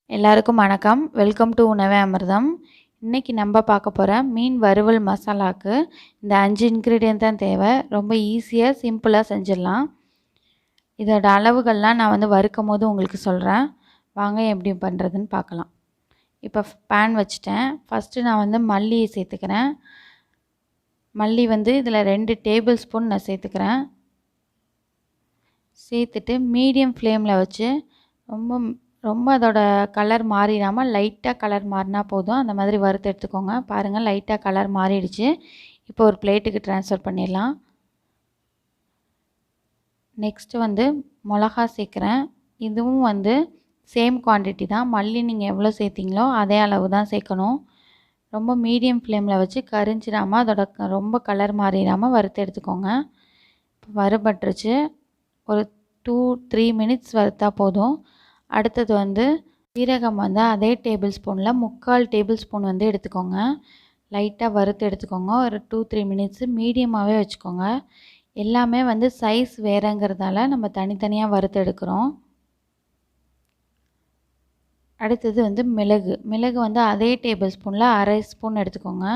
எல்லாருக்கும் வணக்கம். Welcome to உணவே அமிர்தம். இன்றைக்கி நம்ம பார்க்க போகிற மீன் வறுவல் மசாலாவுக்கு இந்த 5 இன்க்ரீடியன்ட் தான் தேவை. ரொம்ப ஈஸியாக சிம்பிளாக செஞ்சிடலாம். இதோட அளவுகள்லாம் நான் வறுக்கும் போது உங்களுக்கு சொல்கிறேன். வாங்க எப்படி பண்ணுறதுன்னு பார்க்கலாம். இப்போ பேன் வச்சுட்டேன். ஃபஸ்ட்டு நான் மல்லியை சேர்த்துக்கிறேன். மல்லி இதில் 2 டேபிள் ஸ்பூன் நான் சேர்த்துக்கிறேன். சேர்த்துட்டு மீடியம் ஃப்ளேமில் வச்சு ரொம்ப அதோட கலர் மாறிடாமல் லைட்டாக கலர் மாறினா போதும். அந்த மாதிரி வறுத்து எடுத்துக்கோங்க. பாருங்கள், லைட்டாக கலர் மாறிடுச்சு. இப்போ ஒரு பிளேட்டுக்கு ட்ரான்ஸ்ஃபர் பண்ணிடலாம். நெக்ஸ்ட்டு மிளகா சேர்க்குறேன். இதுவும் சேம் குவான்டிட்டி தான். மல்லி நீங்கள் எவ்வளோ சேர்த்திங்களோ அதே அளவு தான் சேர்க்கணும். ரொம்ப மீடியம் ஃப்ளேமில் வச்சு கரிஞ்சிடாமல் அதோட ரொம்ப கலர் மாறிடாமல் வறுத்து எடுத்துக்கோங்க. இப்போ வறுபட்டுருச்சு. ஒரு 2-3 மினிட்ஸ் வறுத்தா போதும். அடுத்தது சீரகம் அதே டேபிள் ஸ்பூனில் 3/4 டேபிள் ஸ்பூன் எடுத்துக்கோங்க. லைட்டாக வறுத்து எடுத்துக்கோங்க. ஒரு 2-3 மினிட்ஸு மீடியமாகவே வச்சுக்கோங்க. எல்லாமே சைஸ் வேறங்கிறதால நம்ம தனித்தனியாக வறுத்து எடுக்கிறோம். அடுத்தது மிளகு அதே டேபிள் ஸ்பூனில் 1/2 ஸ்பூன் எடுத்துக்கோங்க.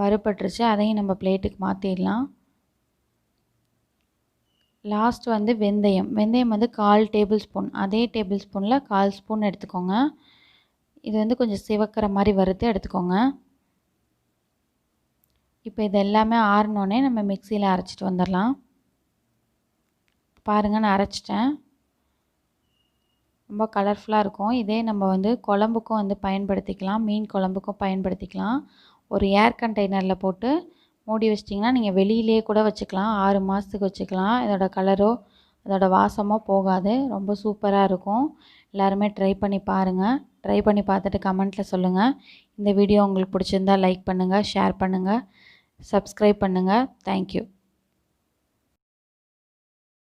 வறுபட்டுருச்சு. அதையும் நம்ம பிளேட்டுக்கு மாற்றிடலாம். லாஸ்ட் வெந்தயம் 1/4 டேபிள் ஸ்பூன். அதே டேபிள் ஸ்பூனில் 1/4 ஸ்பூன் எடுத்துக்கோங்க. இது கொஞ்சம் சிவக்கிற மாதிரி வறுத்து எடுத்துக்கோங்க. இப்போ இது எல்லாமே ஆறினோடனே நம்ம மிக்சியில் அரைச்சிட்டு வந்துடலாம். பாருங்கள், நான் அரைச்சிட்டேன். ரொம்ப கலர்ஃபுல்லாக இருக்கும். இதே நம்ம குழம்புக்கும் பயன்படுத்திக்கலாம். மீன் குழம்புக்கும் பயன்படுத்திக்கலாம். ஒரு ஏர் கண்டெய்னரில் போட்டு மூடி வச்சிட்டிங்கன்னா நீங்கள் வெளியிலே கூட வச்சுக்கலாம். 6 மாதத்துக்கு வச்சுக்கலாம். இதோட கலரோ அதோட வாசமோ போகாது. ரொம்ப சூப்பராக இருக்கும். எல்லாருமே ட்ரை பண்ணி பாருங்கள். ட்ரை பண்ணி பார்த்துட்டு கமெண்ட்டில் சொல்லுங்கள். இந்த வீடியோ உங்களுக்கு பிடிச்சிருந்தா லைக் பண்ணுங்கள், ஷேர் பண்ணுங்கள், சப்ஸ்கிரைப் பண்ணுங்கள். தேங்க்யூ.